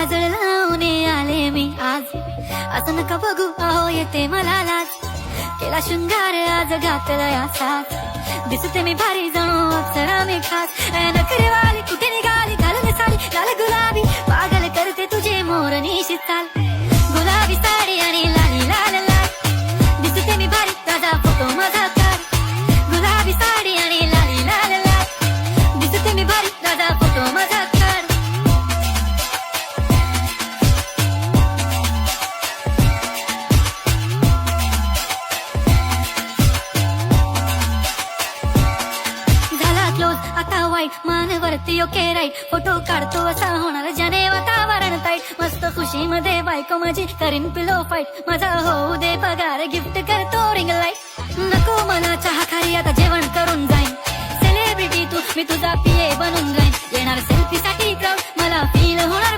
काजळ लावून आले मी आज, असं नका बघू अहो येते मला लाज. केला शृंगार आज घातला या साथ, दिसते मी भारी जणू अप्सरा मी खास. नखरेवाली कुठे निघाली घालून साडी लाल गुलाबी, पागल करते तुझे मोरनीशी चाल. गुलाबी साडी आणि लाली लाल लाल, दिसते मी भारी ताजा फोटो माझा काढ. गुलाबी साडी आणि लाली लाल लाल, दिसते मी भारी ताजा फोटो माझा काढ. आता वाईट मानवरती ओके राईट, फोटो काढतो असा होणार ज्याने वातावरण ताईट. मस्त खुशी मध्ये बायको माझी करीन पिलो फाईट, माझा होऊ दे पगार गिफ्ट करतो रिंग लाईट. नको मला चहा खारी आता जेवण करून जाईन, सेलिब्रिटी तू मी तुझा पिये बनून जाईन. येणार सेल्फी साठी क्राऊड मला फील होणार